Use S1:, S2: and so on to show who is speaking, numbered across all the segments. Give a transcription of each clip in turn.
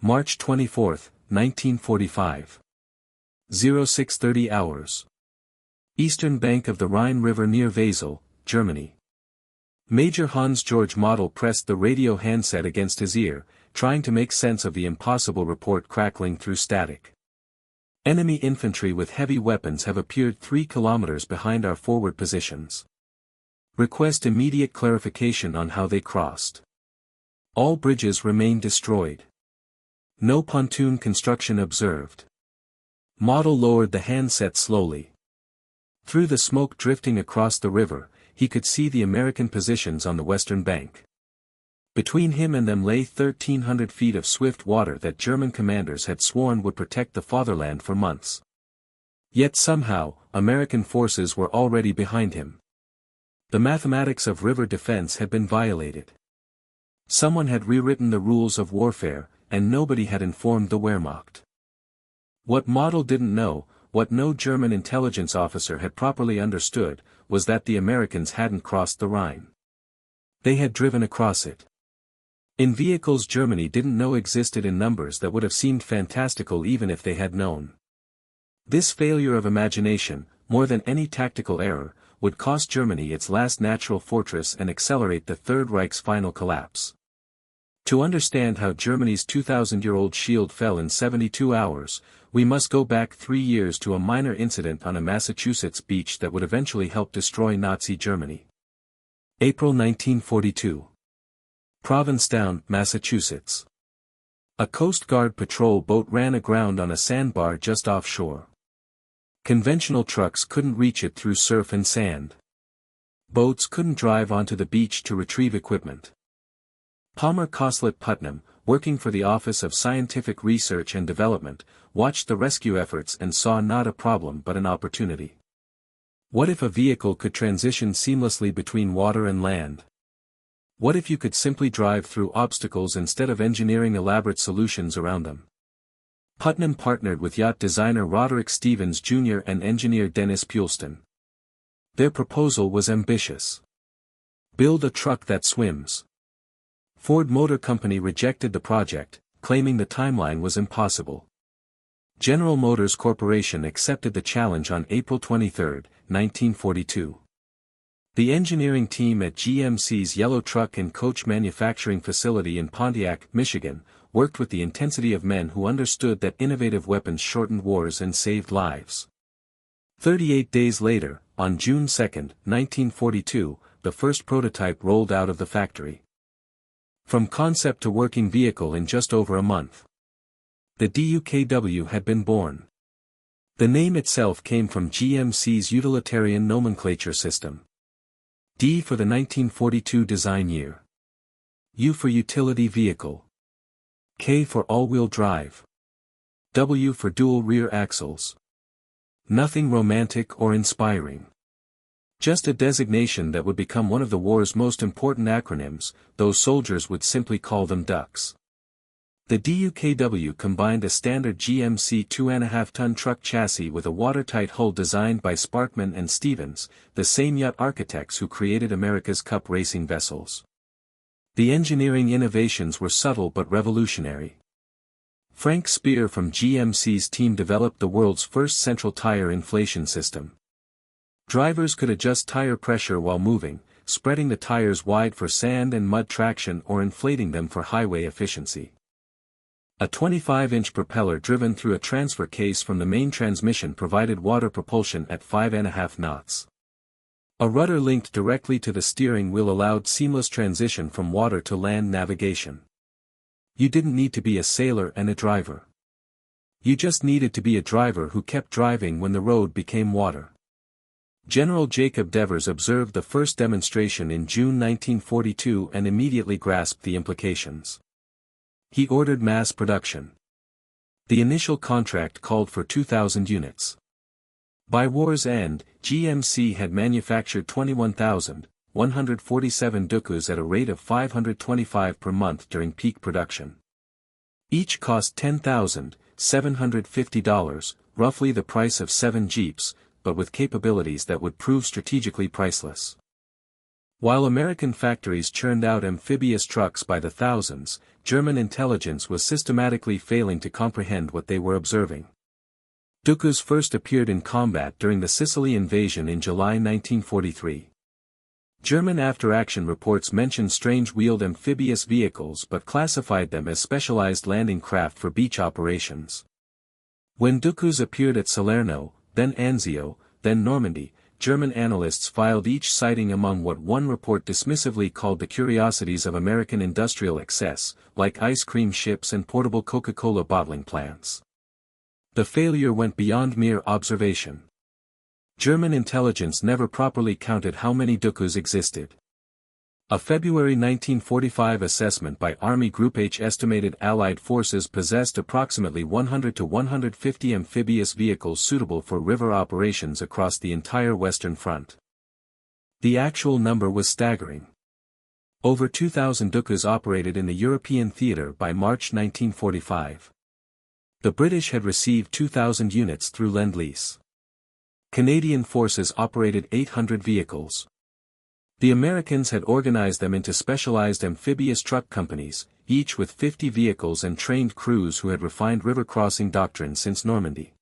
S1: March 24, 1945. 0630 hours. Eastern bank of the Rhine River near Wesel, Germany. Major Hans-Georg Model pressed the radio handset against his ear, trying to make sense of the impossible report crackling through static. Enemy infantry with heavy weapons have appeared 3 kilometers behind our forward positions. Request immediate clarification on how they crossed. All bridges remain destroyed. No pontoon construction observed. Model lowered the handset slowly. Through the smoke drifting across the river, he could see the American positions on the western bank. Between him and them lay 1,300 feet of swift water that German commanders had sworn would protect the fatherland for months. Yet somehow, American forces were already behind him. The mathematics of river defense had been violated. Someone had rewritten the rules of warfare, and nobody had informed the Wehrmacht. What Model didn't know, what no German intelligence officer had properly understood, was that the Americans hadn't crossed the Rhine. They had driven across it. In vehicles Germany didn't know existed in numbers that would have seemed fantastical even if they had known. This failure of imagination, more than any tactical error, would cost Germany its last natural fortress and accelerate the Third Reich's final collapse. To understand how Germany's 2,000-year-old shield fell in 72 hours, we must go back 3 years to a minor incident on a Massachusetts beach that would eventually help destroy Nazi Germany. April 1942. Provincetown, Massachusetts. A Coast Guard patrol boat ran aground on a sandbar just offshore. Conventional trucks couldn't reach it through surf and sand. Boats couldn't drive onto the beach to retrieve equipment. Palmer Coslet Putnam, working for the Office of Scientific Research and Development, watched the rescue efforts and saw not a problem but an opportunity. What if a vehicle could transition seamlessly between water and land? What if you could simply drive through obstacles instead of engineering elaborate solutions around them? Putnam partnered with yacht designer Roderick Stevens Jr. and engineer Dennis Pulston. Their proposal was ambitious. Build a truck that swims. Ford Motor Company rejected the project, claiming the timeline was impossible. General Motors Corporation accepted the challenge on April 23, 1942. The engineering team at GMC's Yellow Truck and Coach manufacturing facility in Pontiac, Michigan, worked with the intensity of men who understood that innovative weapons shortened wars and saved lives. 38 days later, on June 2, 1942, the first prototype rolled out of the factory. From concept to working vehicle in just over a month. The DUKW had been born. The name itself came from GMC's utilitarian nomenclature system. D for the 1942 design year. U for utility vehicle. K for all-wheel drive. W for dual rear axles. Nothing romantic or inspiring. Just a designation that would become one of the war's most important acronyms, though soldiers would simply call them ducks. The DUKW combined a standard GMC 2.5-ton truck chassis with a watertight hull designed by Sparkman and Stevens, the same yacht architects who created America's Cup racing vessels. The engineering innovations were subtle but revolutionary. Frank Spear from GMC's team developed the world's first central tire inflation system. Drivers could adjust tire pressure while moving, spreading the tires wide for sand and mud traction or inflating them for highway efficiency. A 25-inch propeller driven through a transfer case from the main transmission provided water propulsion at 5.5 knots. A rudder linked directly to the steering wheel allowed seamless transition from water to land navigation. You didn't need to be a sailor and a driver. You just needed to be a driver who kept driving when the road became water. General Jacob Devers observed the first demonstration in June 1942 and immediately grasped the implications. He ordered mass production. The initial contract called for 2,000 units. By war's end, GMC had manufactured 21,147 DUKWs at a rate of 525 per month during peak production. Each cost $10,750, roughly the price of 7 Jeeps, but with capabilities that would prove strategically priceless. While American factories churned out amphibious trucks by the thousands, German intelligence was systematically failing to comprehend what they were observing. DUKWs first appeared in combat during the Sicily invasion in July 1943. German after-action reports mentioned strange wheeled amphibious vehicles but classified them as specialized landing craft for beach operations. When DUKWs appeared at Salerno, then Anzio, then Normandy, German analysts filed each sighting among what one report dismissively called the curiosities of American industrial excess, like ice cream ships and portable Coca-Cola bottling plants. The failure went beyond mere observation. German intelligence never properly counted how many DUKWs existed. A February 1945 assessment by Army Group H estimated Allied forces possessed approximately 100 to 150 amphibious vehicles suitable for river operations across the entire Western Front. The actual number was staggering. Over 2,000 DUKWs operated in the European theater by March 1945. The British had received 2,000 units through Lend-Lease. Canadian forces operated 800 vehicles. The Americans had organized them into specialized amphibious truck companies, each with 50 vehicles and trained crews who had refined river crossing doctrine since Normandy.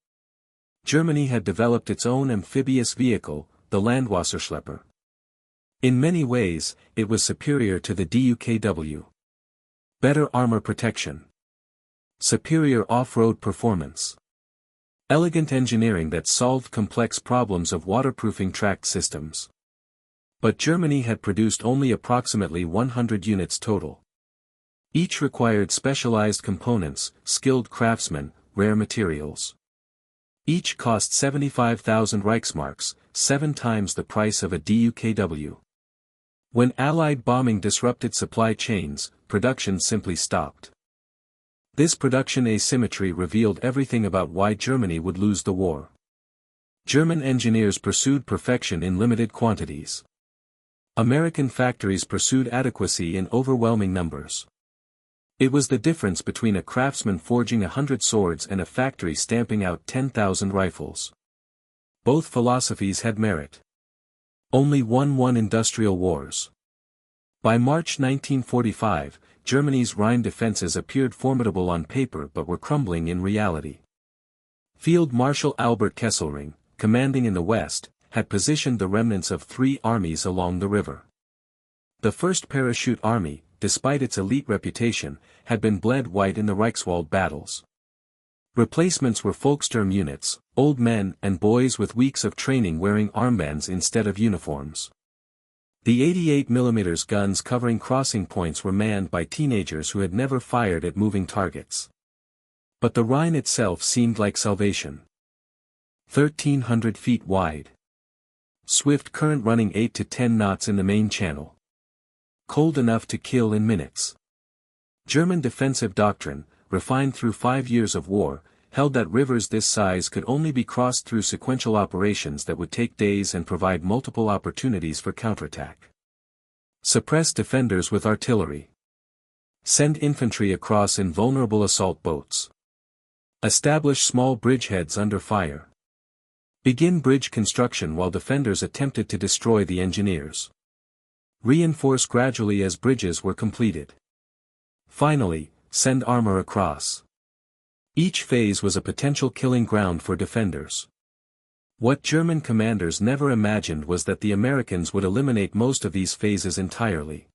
S1: Germany had developed its own amphibious vehicle, the Landwasserschlepper. In many ways, it was superior to the DUKW. Better armor protection. Superior off-road performance. Elegant engineering that solved complex problems of waterproofing tracked systems. But Germany had produced only approximately 100 units total. Each required specialized components, skilled craftsmen, rare materials. Each cost 75,000 Reichsmarks, 7 times the price of a DUKW. When Allied bombing disrupted supply chains, production simply stopped. This production asymmetry revealed everything about why Germany would lose the war. German engineers pursued perfection in limited quantities. American factories pursued adequacy in overwhelming numbers. It was the difference between a craftsman forging 100 swords and a factory stamping out 10,000 rifles. Both philosophies had merit. Only one won industrial wars. By March 1945, Germany's Rhine defenses appeared formidable on paper but were crumbling in reality. Field Marshal Albert Kesselring, commanding in the west, had positioned the remnants of 3 armies along the river. The 1st Parachute Army, despite its elite reputation, had been bled white in the Reichswald battles. Replacements were Volkssturm units, old men and boys with weeks of training wearing armbands instead of uniforms. The 88mm guns covering crossing points were manned by teenagers who had never fired at moving targets. But the Rhine itself seemed like salvation. 1,300 feet wide. Swift current running 8 to 10 knots in the main channel. Cold enough to kill in minutes. German defensive doctrine, refined through 5 years of war, held that rivers this size could only be crossed through sequential operations that would take days and provide multiple opportunities for counterattack. Suppress defenders with artillery. Send infantry across in vulnerable assault boats. Establish small bridgeheads under fire. Begin bridge construction while defenders attempted to destroy the engineers. Reinforce gradually as bridges were completed. Finally, send armor across. Each phase was a potential killing ground for defenders. What German commanders never imagined was that the Americans would eliminate most of these phases entirely.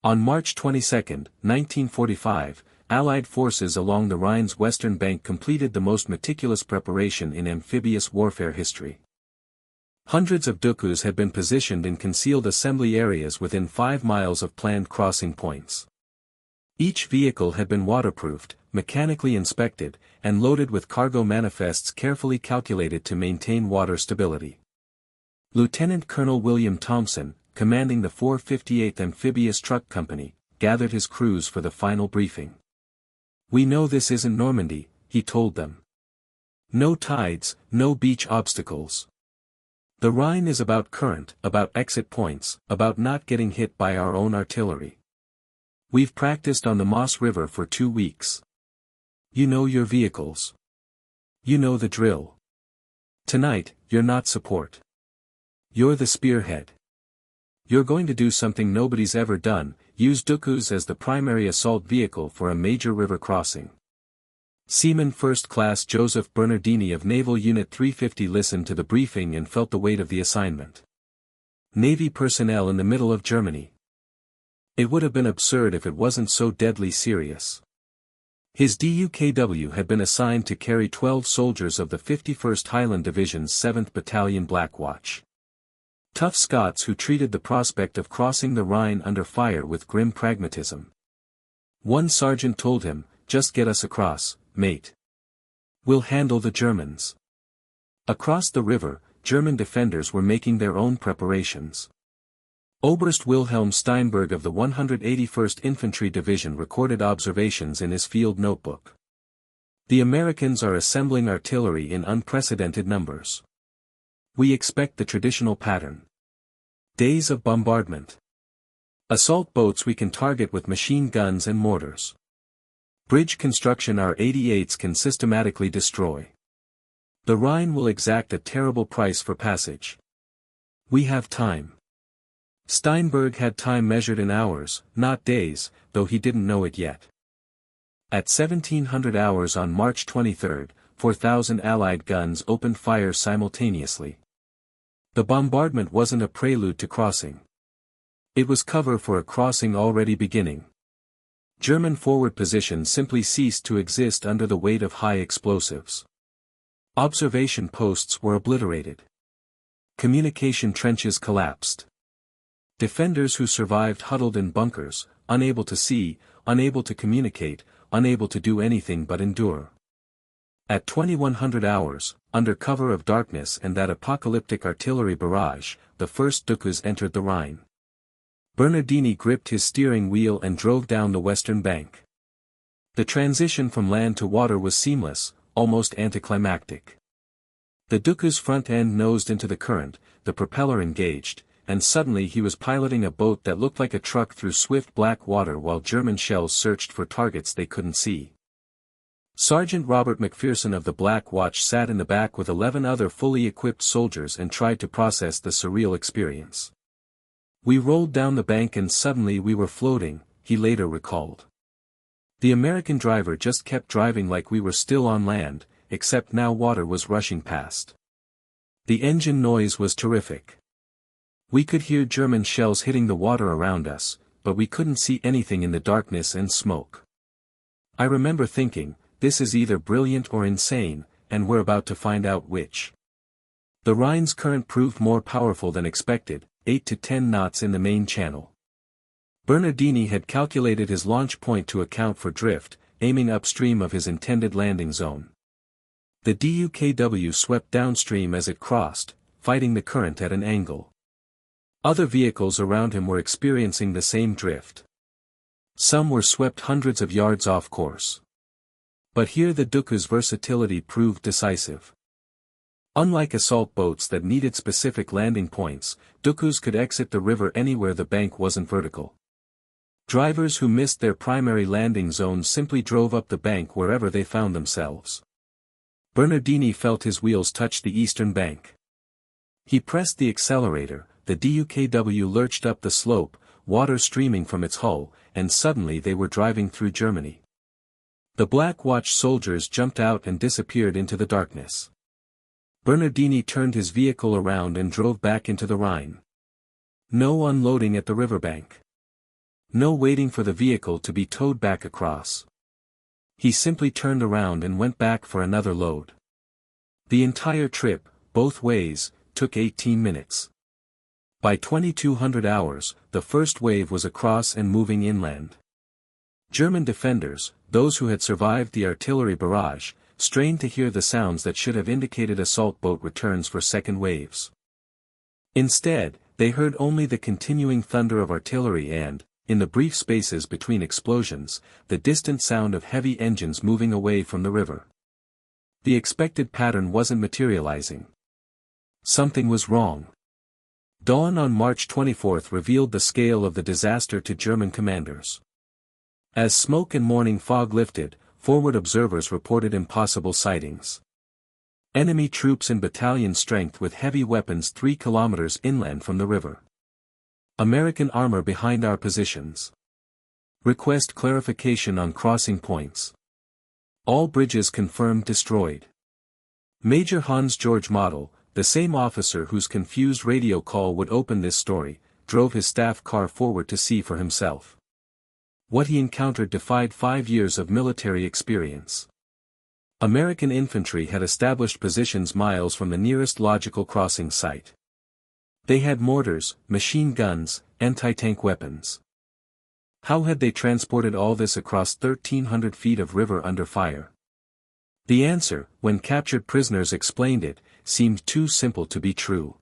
S1: On March 22, 1945, Allied forces along the Rhine's western bank completed the most meticulous preparation in amphibious warfare history. Hundreds of DUKWs had been positioned in concealed assembly areas within 5 miles of planned crossing points. Each vehicle had been waterproofed, mechanically inspected, and loaded with cargo manifests carefully calculated to maintain water stability. Lieutenant Colonel William Thompson, commanding the 458th Amphibious Truck Company, gathered his crews for the final briefing. "We know this isn't Normandy," he told them. "No tides, no beach obstacles. The Rhine is about current, about exit points, about not getting hit by our own artillery. We've practiced on the Maas River for 2 weeks. You know your vehicles. You know the drill. Tonight, you're not support. You're the spearhead. You're going to do something nobody's ever done, use DUKWs as the primary assault vehicle for a major river crossing. Seaman First Class Joseph Bernardini of Naval Unit 350 listened to the briefing and felt the weight of the assignment. Navy personnel in the middle of Germany. It would have been absurd if it wasn't so deadly serious. His DUKW had been assigned to carry 12 soldiers of the 51st Highland Division's 7th Battalion Black Watch. Tough Scots who treated the prospect of crossing the Rhine under fire with grim pragmatism. One sergeant told him, "Just get us across, mate. We'll handle the Germans." Across the river, German defenders were making their own preparations. Oberst Wilhelm Steinberg of the 181st Infantry Division recorded observations in his field notebook. The Americans are assembling artillery in unprecedented numbers. We expect the traditional pattern. Days of bombardment. Assault boats we can target with machine guns and mortars. Bridge construction our 88s can systematically destroy. The Rhine will exact a terrible price for passage. We have time. Steinberg had time measured in hours, not days, though he didn't know it yet. At 1700 hours on March 23, 4,000 Allied guns opened fire simultaneously. The bombardment wasn't a prelude to crossing. It was cover for a crossing already beginning. German forward positions simply ceased to exist under the weight of high explosives. Observation posts were obliterated. Communication trenches collapsed. Defenders who survived huddled in bunkers, unable to see, unable to communicate, unable to do anything but endure. At 2100 hours, under cover of darkness and that apocalyptic artillery barrage, the first DUKWs entered the Rhine. Bernardini gripped his steering wheel and drove down the western bank. The transition from land to water was seamless, almost anticlimactic. The DUKW's front end nosed into the current, the propeller engaged, and suddenly he was piloting a boat that looked like a truck through swift black water while German shells searched for targets they couldn't see. Sergeant Robert McPherson of the Black Watch sat in the back with 11 other fully equipped soldiers and tried to process the surreal experience. "We rolled down the bank and suddenly we were floating," he later recalled. The American driver just kept driving like we were still on land, except now water was rushing past. The engine noise was terrific. We could hear German shells hitting the water around us, but we couldn't see anything in the darkness and smoke. I remember thinking, this is either brilliant or insane, and we're about to find out which. The Rhine's current proved more powerful than expected, 8 to 10 knots in the main channel. Bernardini had calculated his launch point to account for drift, aiming upstream of his intended landing zone. The DUKW swept downstream as it crossed, fighting the current at an angle. Other vehicles around him were experiencing the same drift. Some were swept hundreds of yards off course. But here the DUKW's versatility proved decisive. Unlike assault boats that needed specific landing points, DUKWs could exit the river anywhere the bank wasn't vertical. Drivers who missed their primary landing zone simply drove up the bank wherever they found themselves. Bernardini felt his wheels touch the eastern bank. He pressed the accelerator, the DUKW lurched up the slope, water streaming from its hull, and suddenly they were driving through Germany. The Black Watch soldiers jumped out and disappeared into the darkness. Bernardini turned his vehicle around and drove back into the Rhine. No unloading at the riverbank. No waiting for the vehicle to be towed back across. He simply turned around and went back for another load. The entire trip, both ways, took 18 minutes. By 2200 hours, the first wave was across and moving inland. German defenders, those who had survived the artillery barrage, strained to hear the sounds that should have indicated assault boat returns for second waves. Instead, they heard only the continuing thunder of artillery and, in the brief spaces between explosions, the distant sound of heavy engines moving away from the river. The expected pattern wasn't materializing. Something was wrong. Dawn on March 24 revealed the scale of the disaster to German commanders. As smoke and morning fog lifted, forward observers reported impossible sightings. Enemy troops in battalion strength with heavy weapons 3 kilometers inland from the river. American armor behind our positions. Request clarification on crossing points. All bridges confirmed destroyed. Major Hans-Georg Model, the same officer whose confused radio call would open this story, drove his staff car forward to see for himself. What he encountered defied 5 years of military experience. American infantry had established positions miles from the nearest logical crossing site. They had mortars, machine guns, anti-tank weapons. How had they transported all this across 1,300 feet of river under fire? The answer, when captured prisoners explained it, seemed too simple to be true.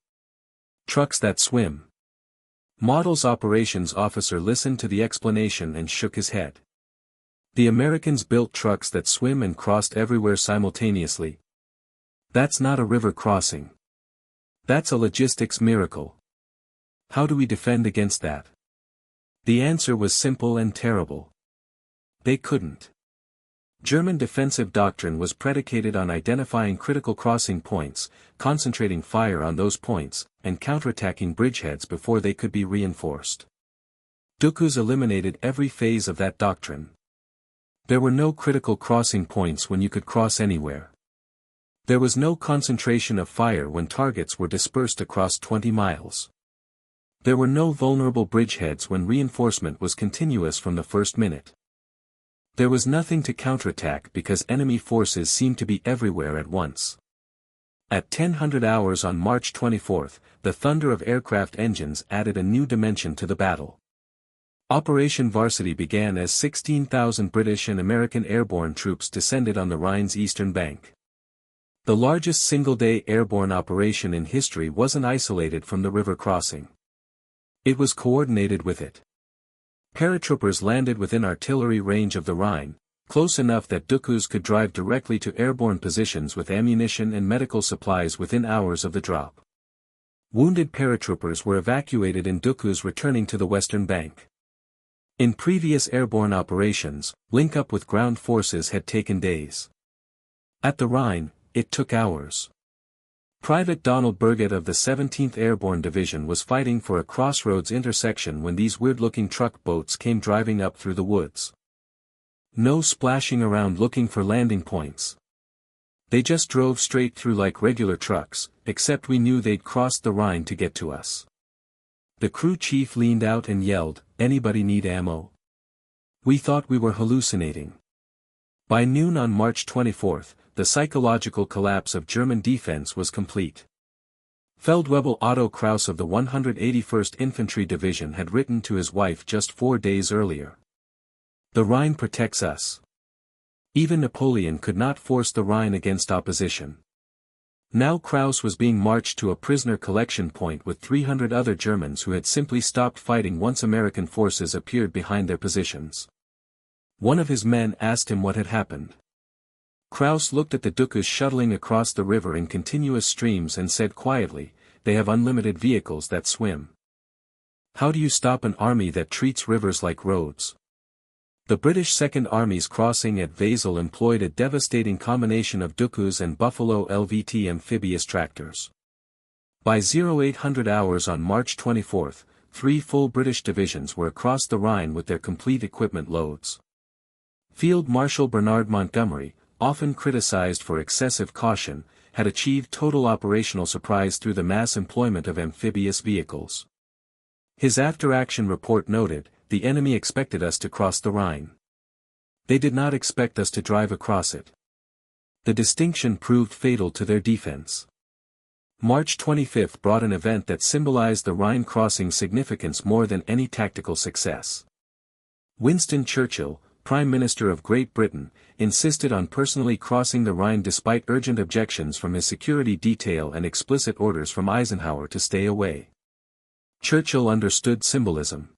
S1: Trucks that swim. Model's operations officer listened to the explanation and shook his head. The Americans built trucks that swim and crossed everywhere simultaneously. That's not a river crossing. That's a logistics miracle. How do we defend against that? The answer was simple and terrible. They couldn't. German defensive doctrine was predicated on identifying critical crossing points, concentrating fire on those points, and counterattacking bridgeheads before they could be reinforced. DUKWs eliminated every phase of that doctrine. There were no critical crossing points when you could cross anywhere. There was no concentration of fire when targets were dispersed across 20 miles. There were no vulnerable bridgeheads when reinforcement was continuous from the first minute. There was nothing to counterattack because enemy forces seemed to be everywhere at once. At 10:00 hours on March 24, the thunder of aircraft engines added a new dimension to the battle. Operation Varsity began as 16,000 British and American airborne troops descended on the Rhine's eastern bank. The largest single-day airborne operation in history wasn't isolated from the river crossing. It was coordinated with it. Paratroopers landed within artillery range of the Rhine, close enough that DUKWs could drive directly to airborne positions with ammunition and medical supplies within hours of the drop. Wounded paratroopers were evacuated in DUKWs returning to the western bank. In previous airborne operations, link-up with ground forces had taken days. At the Rhine, it took hours. Private Donald Burgett of the 17th Airborne Division was fighting for a crossroads intersection when these weird-looking truck boats came driving up through the woods. No splashing around looking for landing points. They just drove straight through like regular trucks, except we knew they'd crossed the Rhine to get to us. The crew chief leaned out and yelled, "Anybody need ammo?" We thought we were hallucinating. By noon on March 24, the psychological collapse of German defense was complete. Feldwebel Otto Kraus of the 181st Infantry Division had written to his wife just 4 days earlier. The Rhine protects us. Even Napoleon could not force the Rhine against opposition. Now Kraus was being marched to a prisoner collection point with 300 other Germans who had simply stopped fighting once American forces appeared behind their positions. One of his men asked him what had happened. Kraus looked at the DUKWs shuttling across the river in continuous streams and said quietly, "They have unlimited vehicles that swim. How do you stop an army that treats rivers like roads?" The British Second Army's crossing at Wesel employed a devastating combination of DUKWs and Buffalo LVT amphibious tractors. By 0800 hours on March 24, 3 full British divisions were across the Rhine with their complete equipment loads. Field Marshal Bernard Montgomery, often criticized for excessive caution, had achieved total operational surprise through the mass employment of amphibious vehicles. His after-action report noted, "The enemy expected us to cross the Rhine. They did not expect us to drive across it." The distinction proved fatal to their defense. March 25 brought an event that symbolized the Rhine crossing's significance more than any tactical success. Winston Churchill, Prime Minister of Great Britain, insisted on personally crossing the Rhine despite urgent objections from his security detail and explicit orders from Eisenhower to stay away. Churchill understood symbolism.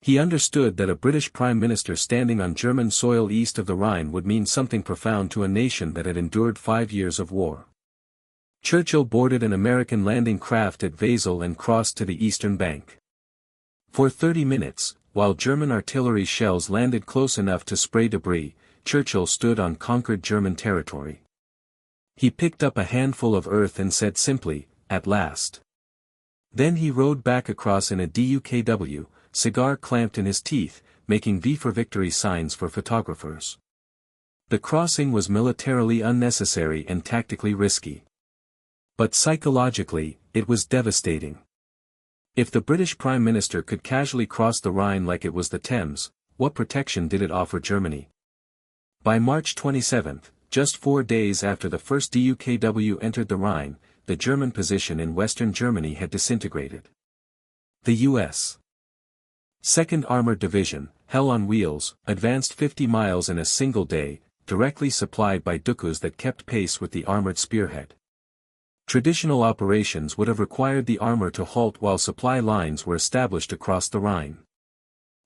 S1: He understood that a British Prime Minister standing on German soil east of the Rhine would mean something profound to a nation that had endured 5 years of war. Churchill boarded an American landing craft at Wesel and crossed to the eastern bank. For 30 minutes, while German artillery shells landed close enough to spray debris, Churchill stood on conquered German territory. He picked up a handful of earth and said simply, "At last." Then he rode back across in a DUKW, cigar clamped in his teeth, making V for victory signs for photographers. The crossing was militarily unnecessary and tactically risky. But psychologically, it was devastating. If the British Prime Minister could casually cross the Rhine like it was the Thames, what protection did it offer Germany? By March 27, just 4 days after the first DUKW entered the Rhine, the German position in western Germany had disintegrated. The U.S. 2nd Armored Division, Hell on Wheels, advanced 50 miles in a single day, directly supplied by DUKWs that kept pace with the armored spearhead. Traditional operations would have required the armor to halt while supply lines were established across the Rhine.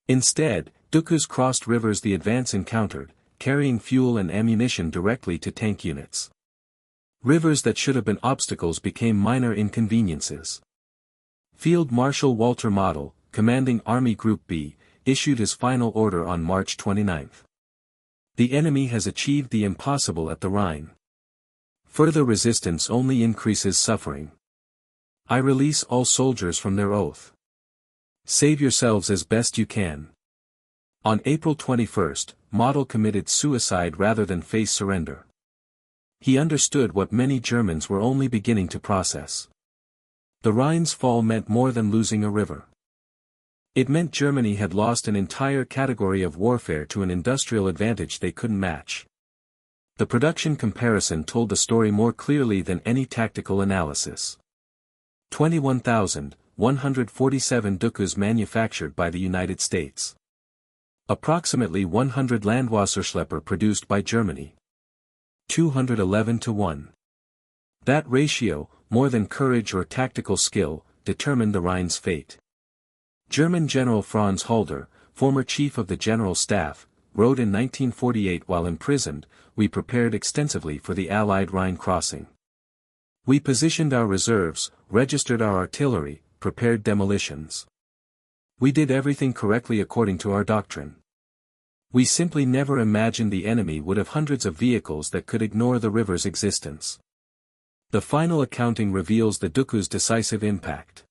S1: Instead, DUKWs crossed rivers the advance encountered, carrying fuel and ammunition directly to tank units. Rivers that should have been obstacles became minor inconveniences. Field Marshal Walter Model, commanding Army Group B, issued his final order on March 29. The enemy has achieved the impossible at the Rhine. Further resistance only increases suffering. I release all soldiers from their oath. Save yourselves as best you can. On April 21, Model committed suicide rather than face surrender. He understood what many Germans were only beginning to process. The Rhine's fall meant more than losing a river. It meant Germany had lost an entire category of warfare to an industrial advantage they couldn't match. The production comparison told the story more clearly than any tactical analysis. 21,147 DUKWs manufactured by the United States. Approximately 100 Landwasserschlepper produced by Germany. 211 to 1. That ratio, more than courage or tactical skill, determined the Rhine's fate. German General Franz Halder, former chief of the General Staff, wrote in 1948 while imprisoned, "We prepared extensively for the Allied Rhine crossing. We positioned our reserves, registered our artillery, prepared demolitions. We did everything correctly according to our doctrine. We simply never imagined the enemy would have hundreds of vehicles that could ignore the river's existence." The final accounting reveals the DUKW's decisive impact.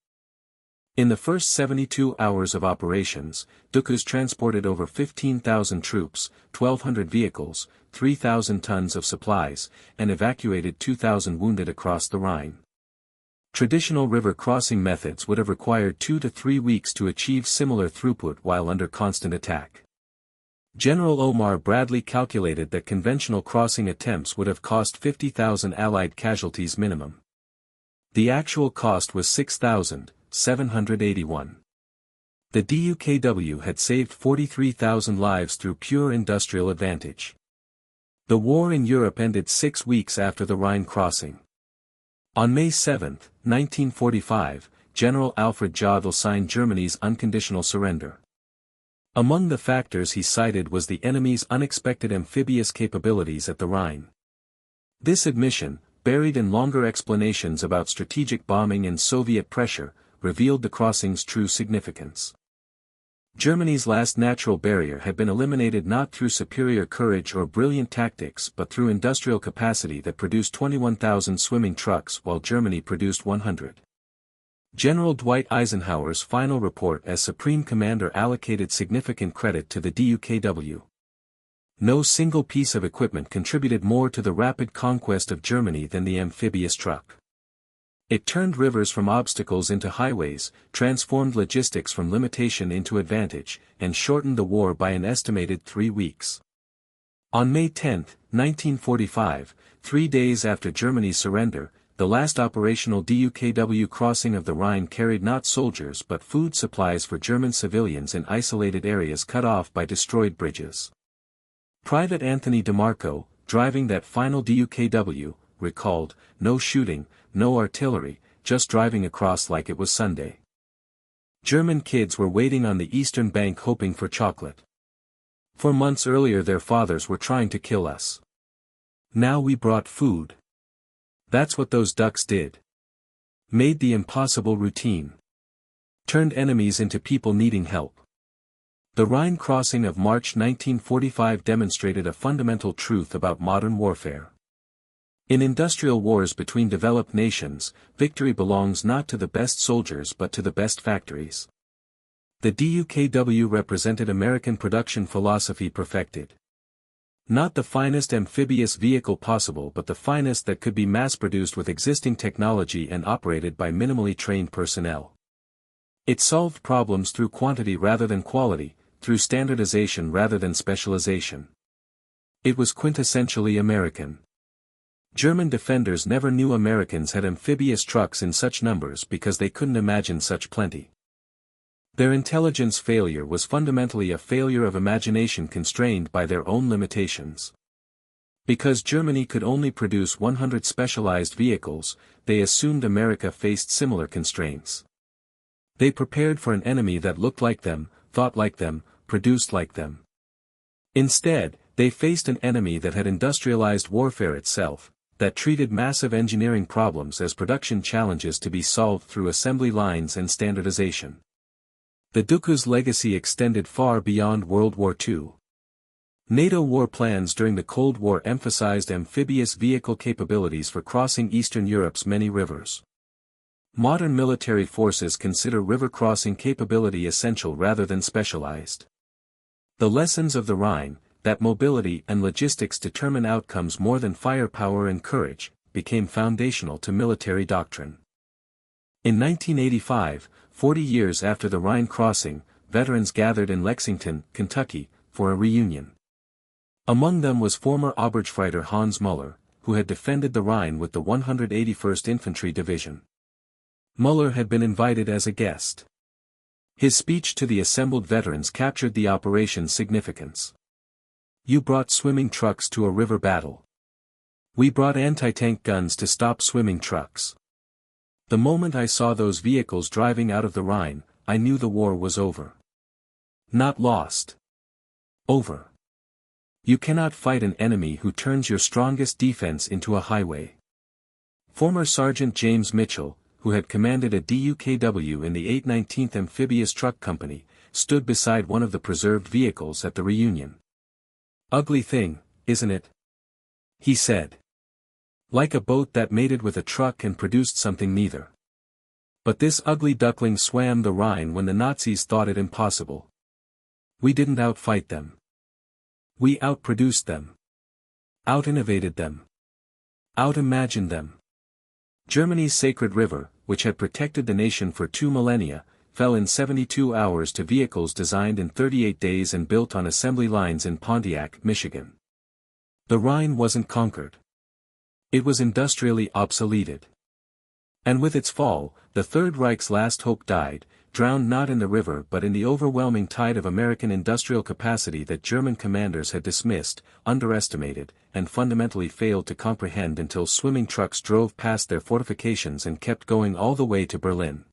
S1: In the first 72 hours of operations, DUKWs transported over 15,000 troops, 1,200 vehicles, 3,000 tons of supplies, and evacuated 2,000 wounded across the Rhine. Traditional river crossing methods would have required 2 to 3 weeks to achieve similar throughput while under constant attack. General Omar Bradley calculated that conventional crossing attempts would have cost 50,000 Allied casualties minimum. The actual cost was 6,781. The DUKW had saved 43,000 lives through pure industrial advantage. The war in Europe ended 6 weeks after the Rhine crossing. On May 7, 1945, General Alfred Jodl signed Germany's unconditional surrender. Among the factors he cited was the enemy's unexpected amphibious capabilities at the Rhine. This admission, buried in longer explanations about strategic bombing and Soviet pressure, revealed the crossing's true significance. Germany's last natural barrier had been eliminated not through superior courage or brilliant tactics but through industrial capacity that produced 21,000 swimming trucks while Germany produced 100. General Dwight Eisenhower's final report as Supreme Commander allocated significant credit to the DUKW. No single piece of equipment contributed more to the rapid conquest of Germany than the amphibious truck. It turned rivers from obstacles into highways, transformed logistics from limitation into advantage, and shortened the war by an estimated 3 weeks. On May 10, 1945, 3 days after Germany's surrender, the last operational DUKW crossing of the Rhine carried not soldiers but food supplies for German civilians in isolated areas cut off by destroyed bridges. Private Anthony DeMarco, driving that final DUKW, recalled, "No shooting, no artillery, just driving across like it was Sunday. German kids were waiting on the eastern bank hoping for chocolate. For months earlier their fathers were trying to kill us. Now we brought food. That's what those ducks did. Made the impossible routine. Turned enemies into people needing help." The Rhine crossing of March 1945 demonstrated a fundamental truth about modern warfare. In industrial wars between developed nations, victory belongs not to the best soldiers but to the best factories. The DUKW represented American production philosophy perfected. Not the finest amphibious vehicle possible but the finest that could be mass-produced with existing technology and operated by minimally trained personnel. It solved problems through quantity rather than quality, through standardization rather than specialization. It was quintessentially American. German defenders never knew Americans had amphibious trucks in such numbers because they couldn't imagine such plenty. Their intelligence failure was fundamentally a failure of imagination constrained by their own limitations. Because Germany could only produce 100 specialized vehicles, they assumed America faced similar constraints. They prepared for an enemy that looked like them, thought like them, produced like them. Instead, they faced an enemy that had industrialized warfare itself, that treated massive engineering problems as production challenges to be solved through assembly lines and standardization. The DUKW's legacy extended far beyond World War II. NATO war plans during the Cold War emphasized amphibious vehicle capabilities for crossing Eastern Europe's many rivers. Modern military forces consider river crossing capability essential rather than specialized. The lessons of the Rhine, that mobility and logistics determine outcomes more than firepower and courage, became foundational to military doctrine. In 1985, 40 years after the Rhine crossing, veterans gathered in Lexington, Kentucky, for a reunion. Among them was former Oberstleutnant Hans Müller, who had defended the Rhine with the 181st Infantry Division. Müller had been invited as a guest. His speech to the assembled veterans captured the operation's significance. "You brought swimming trucks to a river battle. We brought anti-tank guns to stop swimming trucks. The moment I saw those vehicles driving out of the Rhine, I knew the war was over. Not lost. Over. You cannot fight an enemy who turns your strongest defense into a highway." Former Sergeant James Mitchell, who had commanded a DUKW in the 819th Amphibious Truck Company, stood beside one of the preserved vehicles at the reunion. "Ugly thing, isn't it?" he said. "Like a boat that mated with a truck and produced something neither. But this ugly duckling swam the Rhine when the Nazis thought it impossible. We didn't outfight them. We outproduced them. Out-innovated them. Out-imagined them." Germany's sacred river, which had protected the nation for 2 millennia, fell in 72 hours to vehicles designed in 38 days and built on assembly lines in Pontiac, Michigan. The Rhine wasn't conquered. It was industrially obsoleted. And with its fall, the Third Reich's last hope died, drowned not in the river but in the overwhelming tide of American industrial capacity that German commanders had dismissed, underestimated, and fundamentally failed to comprehend until swimming trucks drove past their fortifications and kept going all the way to Berlin.